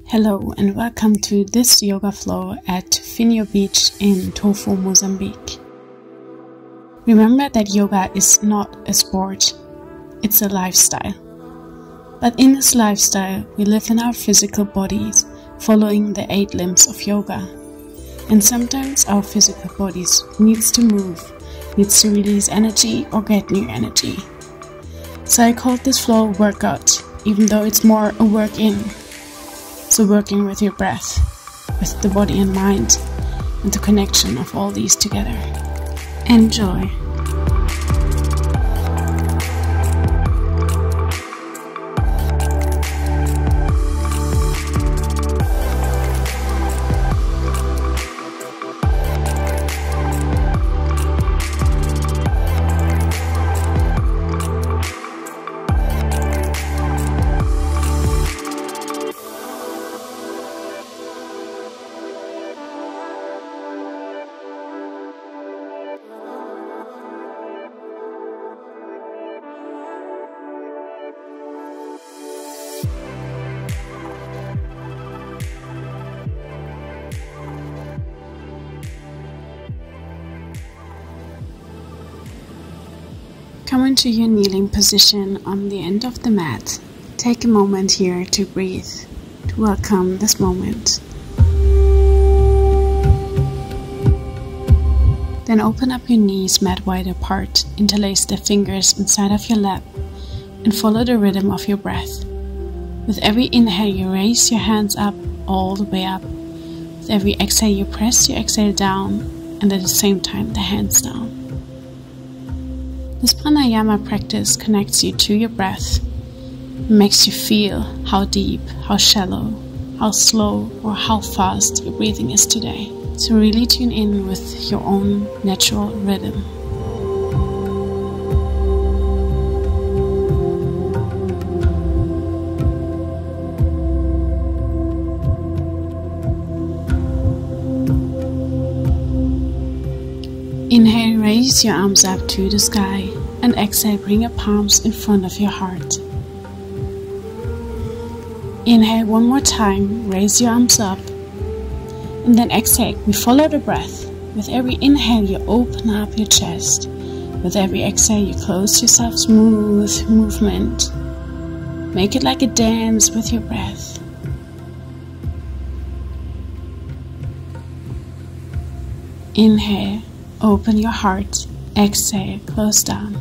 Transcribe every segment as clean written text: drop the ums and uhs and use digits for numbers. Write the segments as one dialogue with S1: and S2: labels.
S1: Hello and welcome to this yoga flow at Tofinho beach in Tofinho, Mozambique. Remember that yoga is not a sport, it's a lifestyle. But in this lifestyle, we live in our physical bodies, following the 8 limbs of yoga. And sometimes our physical bodies needs to move, needs to release energy or get new energy. So I called this flow workout, even though it's more a work in. So working with your breath, with the body and mind, and the connection of all these together. Enjoy! Come into your kneeling position on the end of the mat. Take a moment here to breathe, to welcome this moment. Then open up your knees mat wide apart, interlace the fingers inside of your lap, and follow the rhythm of your breath. With every inhale you raise your hands up, all the way up. With every exhale you press your exhale down, and at the same time the hands down. This Pranayama practice connects you to your breath. It makes you feel how deep, how shallow, how slow or how fast your breathing is today. So really tune in with your own natural rhythm. Inhale, raise your arms up to the sky, and exhale, bring your palms in front of your heart. Inhale one more time, raise your arms up, and then exhale, we follow the breath. With every inhale you open up your chest. With every exhale you close yourself, smooth movement. Make it like a dance with your breath. Inhale. Open your heart, exhale, close down.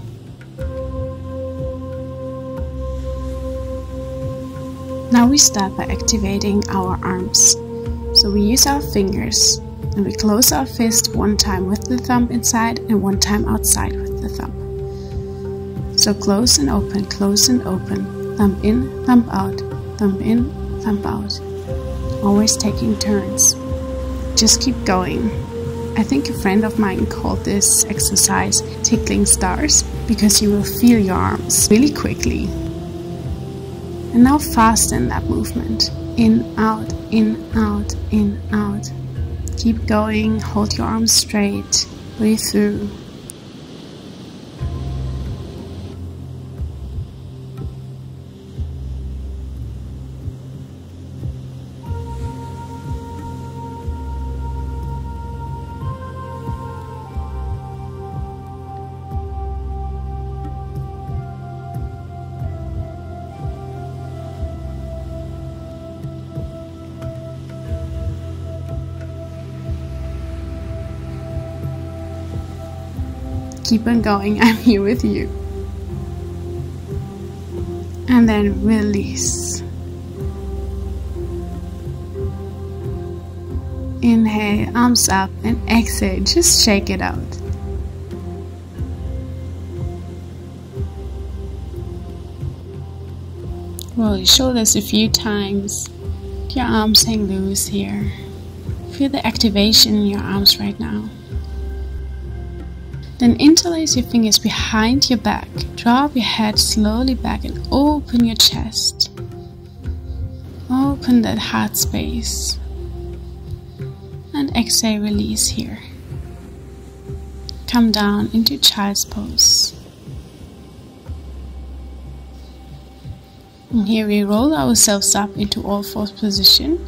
S1: Now we start by activating our arms. So we use our fingers and we close our fist one time with the thumb inside and one time outside with the thumb. So close and open, thumb in, thumb out, thumb in, thumb out. Always taking turns. Just keep going. I think a friend of mine called this exercise tickling stars because you will feel your arms really quickly. And now fasten that movement. In, out, in, out, in, out. Keep going, hold your arms straight, breathe through. Keep on going, I'm here with you. And then release. Inhale, arms up, and exhale, just shake it out. Roll your shoulders a few times. Let your arms hang loose here. Feel the activation in your arms right now. Then interlace your fingers behind your back. Drop your head slowly back and open your chest. Open that heart space. And exhale, release here. Come down into child's pose. And here we roll ourselves up into all fours position.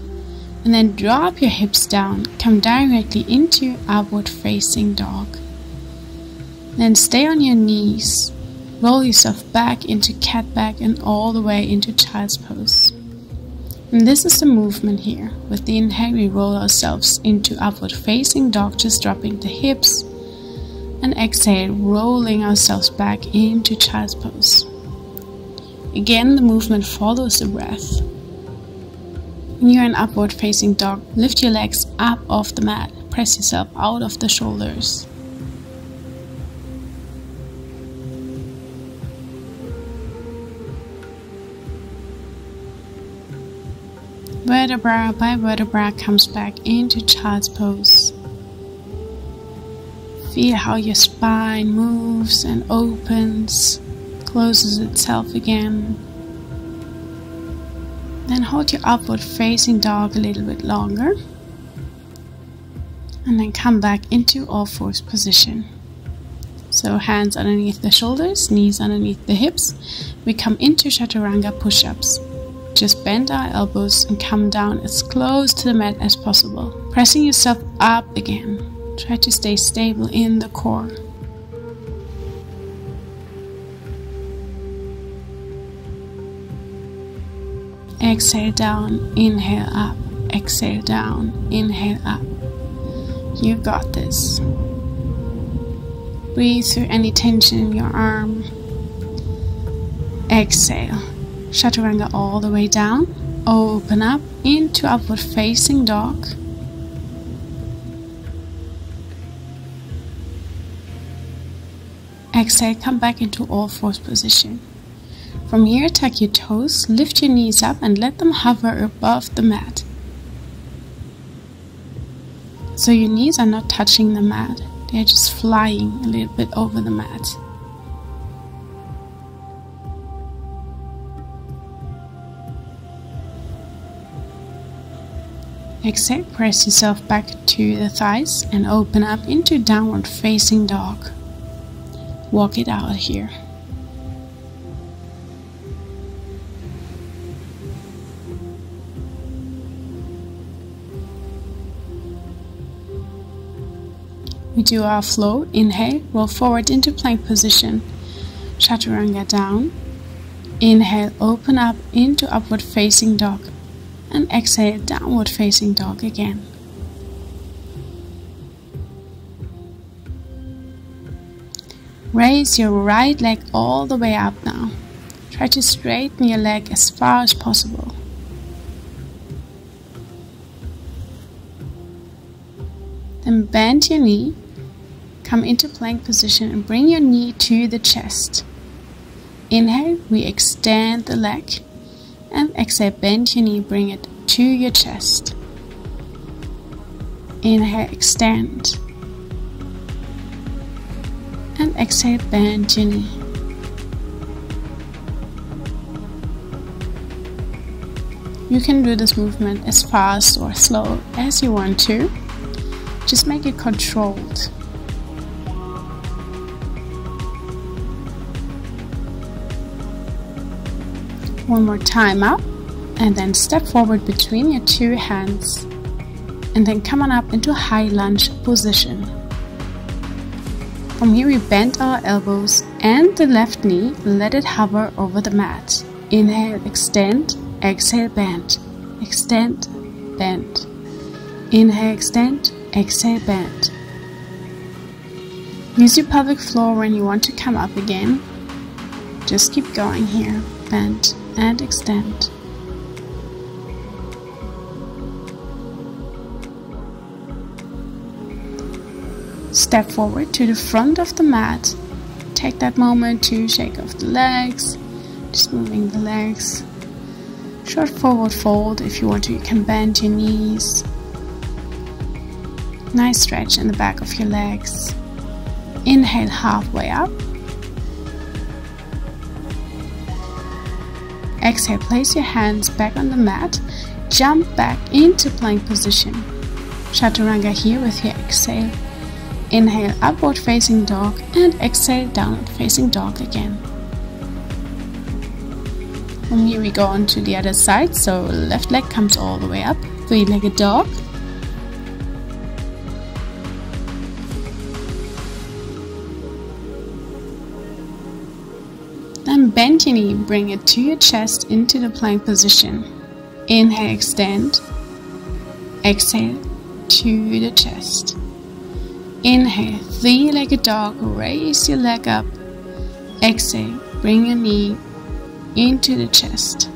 S1: And then drop your hips down. Come directly into upward facing dog. Then stay on your knees. Roll yourself back into cat back and all the way into child's pose. And this is the movement here. With the inhale, we roll ourselves into upward facing dog, just dropping the hips. And exhale, rolling ourselves back into child's pose. Again, the movement follows the breath. When you're in upward facing dog, lift your legs up off the mat. Press yourself out of the shoulders. Vertebra by vertebra comes back into child's pose. Feel how your spine moves and opens, closes itself again. Then hold your upward facing dog a little bit longer. And then come back into all fours position. So hands underneath the shoulders, knees underneath the hips. We come into chaturanga push-ups. Just bend our elbows and come down as close to the mat as possible. Pressing yourself up again. Try to stay stable in the core. Exhale down, inhale up. Exhale down, inhale up. You got this. Breathe through any tension in your arm. Exhale. Chaturanga all the way down. Open up into upward facing dog. Exhale, come back into all fours position. From here, tuck your toes, lift your knees up and let them hover above the mat. So your knees are not touching the mat, they're just flying a little bit over the mat. Exhale, press yourself back to the thighs and open up into downward facing dog. Walk it out here. We do our flow. Inhale, roll forward into plank position. Chaturanga down. Inhale, open up into upward facing dog. And exhale, downward facing dog again. Raise your right leg all the way up now. Try to straighten your leg as far as possible. Then bend your knee. Come into plank position and bring your knee to the chest. Inhale, we extend the leg. And exhale, bend your knee, bring it to your chest. Inhale, extend. And exhale, bend your knee. You can do this movement as fast or slow as you want to. Just make it controlled. One more time up, and then step forward between your two hands, and then come on up into high lunge position. From here we bend our elbows and the left knee, let it hover over the mat. Inhale, extend, exhale, bend, extend, bend. Inhale, extend, exhale, bend. Use your pelvic floor when you want to come up again. Just keep going here, bend and extend. Step forward to the front of the mat. Take that moment to shake off the legs, just moving the legs. Short forward fold. If you want to, you can bend your knees. Nice stretch in the back of your legs. Inhale halfway up. Exhale, place your hands back on the mat. Jump back into plank position. Chaturanga here with your exhale. Inhale, upward facing dog, and exhale, downward facing dog again. From here we go on to the other side, so left leg comes all the way up, three-legged dog. Then bend your knee, bring it to your chest into the plank position. Inhale, extend. Exhale to the chest. Inhale, three-legged dog, raise your leg up. Exhale, bring your knee into the chest.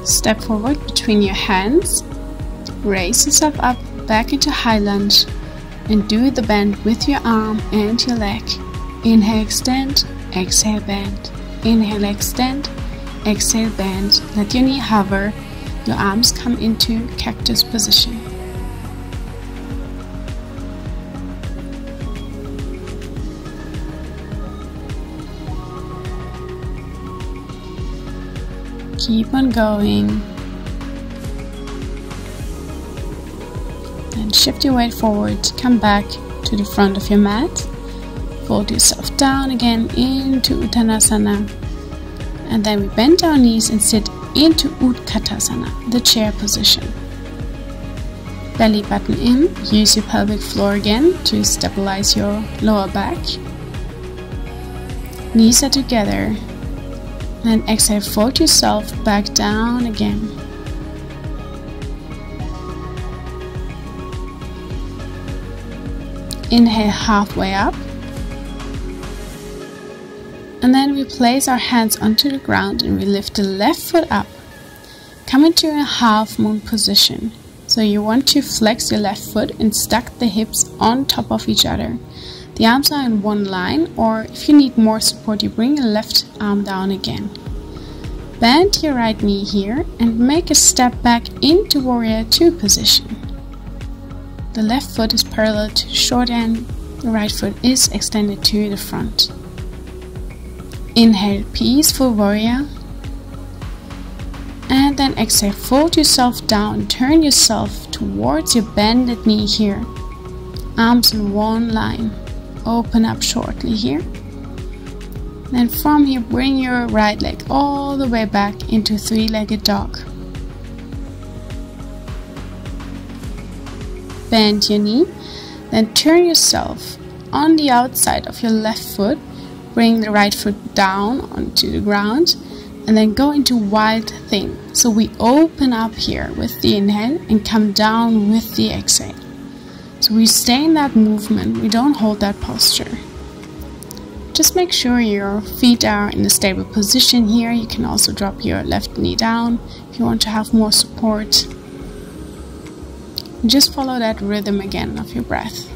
S1: Step forward between your hands, raise yourself up back into high lunge, and do the bend with your arm and your leg. Inhale, extend, exhale, bend. Inhale, extend, exhale, bend. Let your knee hover, your arms come into cactus position. Keep on going. And shift your weight forward, come back to the front of your mat. Fold yourself down again into Uttanasana. And then we bend our knees and sit into Utkatasana, the chair position. Belly button in, use your pelvic floor again to stabilize your lower back. Knees are together. And exhale, fold yourself back down again. Inhale, halfway up. And then we place our hands onto the ground and we lift the left foot up. Come into a half moon position. So you want to flex your left foot and stack the hips on top of each other. The arms are in one line, or if you need more support, you bring your left arm down again. Bend your right knee here and make a step back into Warrior 2 position. The left foot is parallel to the short end, the right foot is extended to the front. Inhale, Peaceful Warrior. And then exhale, fold yourself down, turn yourself towards your bended knee here. Arms in one line. Open up shortly here. And from here, bring your right leg all the way back into three-legged dog. Bend your knee, then turn yourself on the outside of your left foot. Bring the right foot down onto the ground and then go into Wild Thing. So we open up here with the inhale and come down with the exhale. So we stay in that movement, we don't hold that posture. Just make sure your feet are in a stable position here. You can also drop your left knee down if you want to have more support. And just follow that rhythm again of your breath.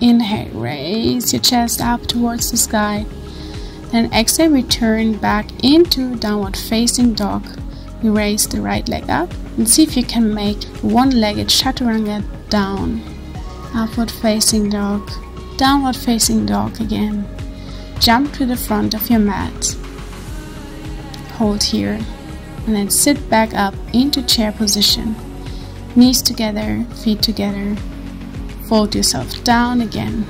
S1: Inhale, raise your chest up towards the sky. Then exhale, return back into downward facing dog. We raise the right leg up and see if you can make one-legged chaturanga down. Upward facing dog, downward facing dog again. Jump to the front of your mat. Hold here and then sit back up into chair position. Knees together, feet together. Fold yourself down again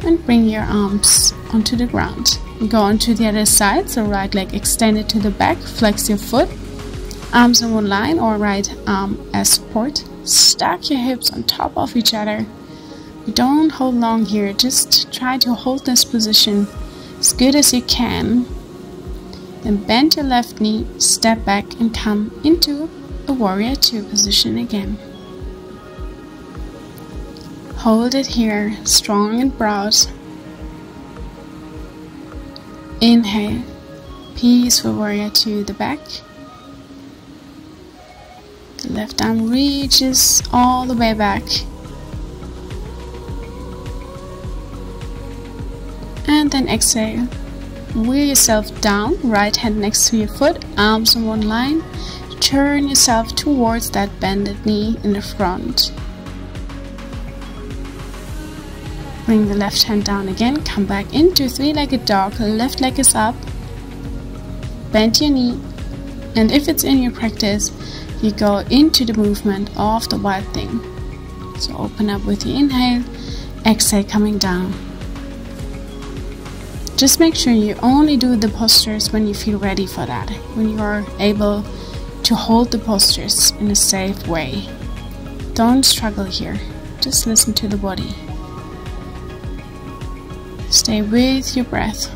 S1: and bring your arms onto the ground. Go onto the other side, so right leg extended to the back, flex your foot, arms in one line or right arm as support. Stack your hips on top of each other. Don't hold long here, just try to hold this position as good as you can. Then bend your left knee, step back and come into a Warrior 2 position again. Hold it here, strong and broad. Inhale, Peaceful Warrior to the back. The left arm reaches all the way back. And then exhale. Wheel yourself down, right hand next to your foot, arms in one line. Turn yourself towards that bended knee in the front. Bring the left hand down again, come back into three-legged dog, left leg is up, bend your knee, and if it's in your practice, you go into the movement of the wild thing. So open up with your inhale, exhale coming down. Just make sure you only do the postures when you feel ready for that, when you are able to hold the postures in a safe way. Don't struggle here, just listen to the body. Stay with your breath.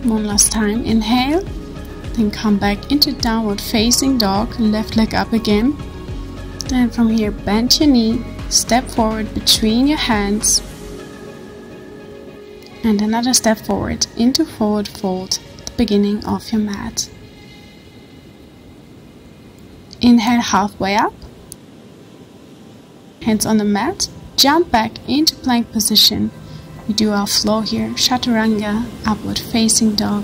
S1: One last time, inhale, then come back into downward facing dog, left leg up again. Then from here, bend your knee, step forward between your hands, and another step forward into forward fold, the beginning of your mat. Inhale halfway up, hands on the mat, jump back into plank position. We do our flow here, chaturanga, upward facing dog,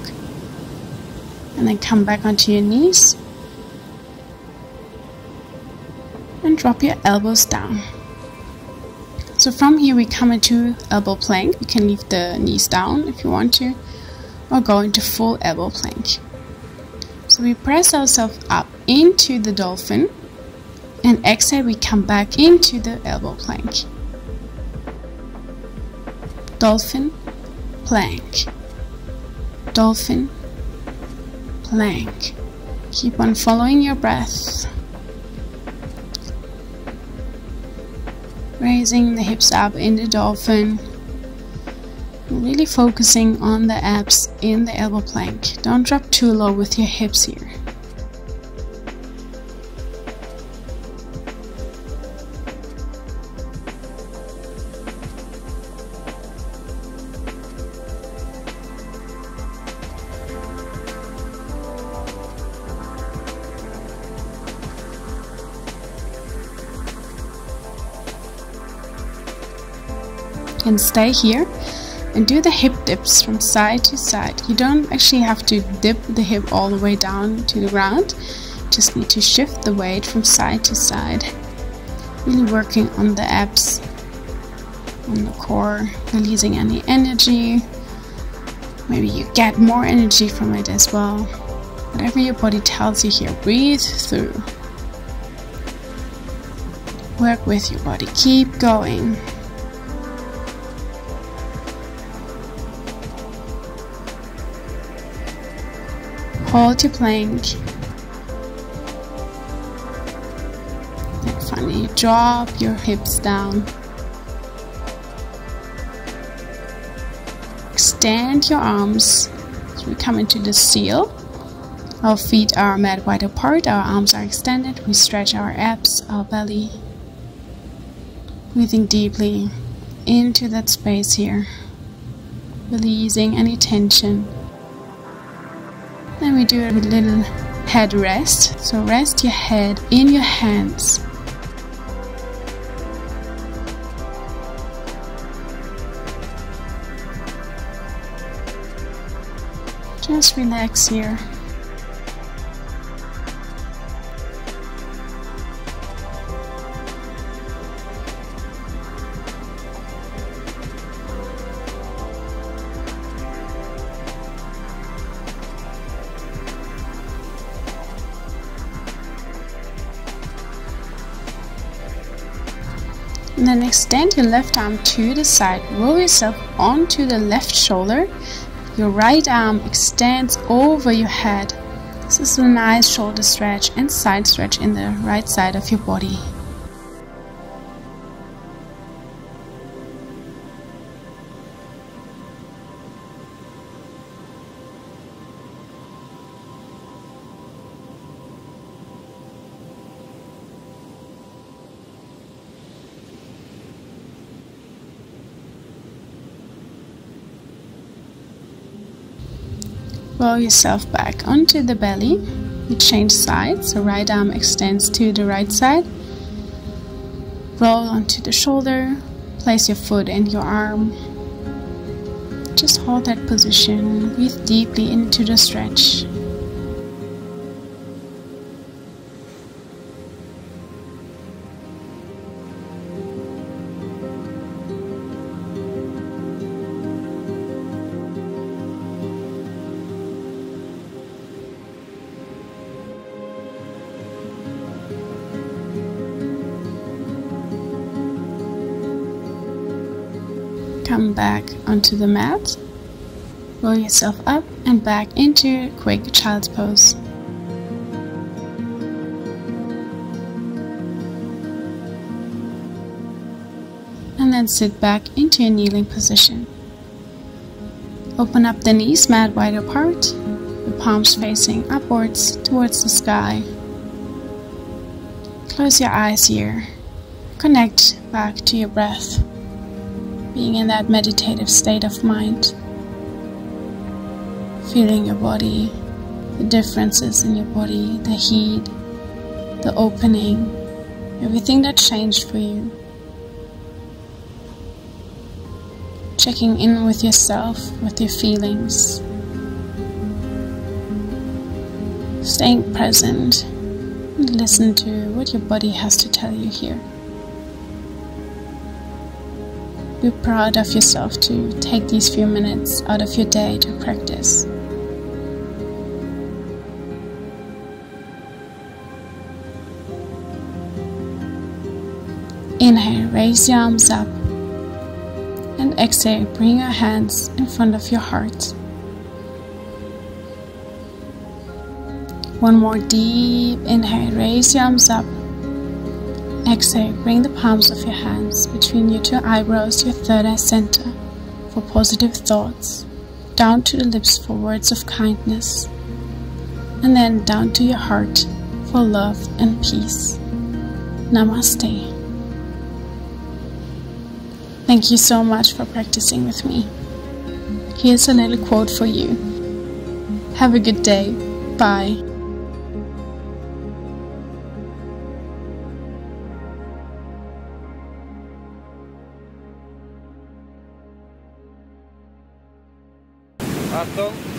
S1: and then come back onto your knees and drop your elbows down. So from here we come into elbow plank. You can leave the knees down if you want to, or go into full elbow plank. So we press ourselves up into the dolphin, and exhale we come back into the elbow plank. Dolphin, plank, dolphin, plank. Keep on following your breath. Raising the hips up in the dolphin. Really focusing on the abs in the elbow plank. Don't drop too low with your hips here. And stay here and do the hip dips from side to side. You don't actually have to dip the hip all the way down to the ground, just need to shift the weight from side to side. Really working on the abs, on the core, releasing any energy. Maybe you get more energy from it as well. Whatever your body tells you here, breathe through. Work with your body, keep going. Hold your plank, and finally drop your hips down. Extend your arms. So we come into the seal. Our feet are mat wide apart, our arms are extended. We stretch our abs, our belly. Breathing deeply into that space here, releasing any tension. Then we do a little head rest. So rest your head in your hands. Just relax here. And then extend your left arm to the side. Roll yourself onto the left shoulder. Your right arm extends over your head. This is a nice shoulder stretch and side stretch in the right side of your body. Roll yourself back onto the belly. You change sides, so right arm extends to the right side. Roll onto the shoulder. Place your foot in your arm. just hold that position. Breathe deeply into the stretch. Come back onto the mat, roll yourself up and back into quick child's pose. And then sit back into your kneeling position. Open up the knees mat wide apart, the palms facing upwards towards the sky. Close your eyes here. Connect back to your breath, being in that meditative state of mind, feeling your body, the differences in your body, the heat, the opening, everything that changed for you. Checking in with yourself, with your feelings, staying present, and listen to what your body has to tell you here. Be proud of yourself to take these few minutes out of your day to practice. Inhale, raise your arms up. And exhale, bring your hands in front of your heart. One more deep inhale, raise your arms up. Exhale, bring the palms of your hands between your two eyebrows, your third eye center, for positive thoughts, down to the lips for words of kindness, and then down to your heart for love and peace. Namaste. Thank you so much for practicing with me. Here's a little quote for you. Have a good day. Bye.
S2: Achtung!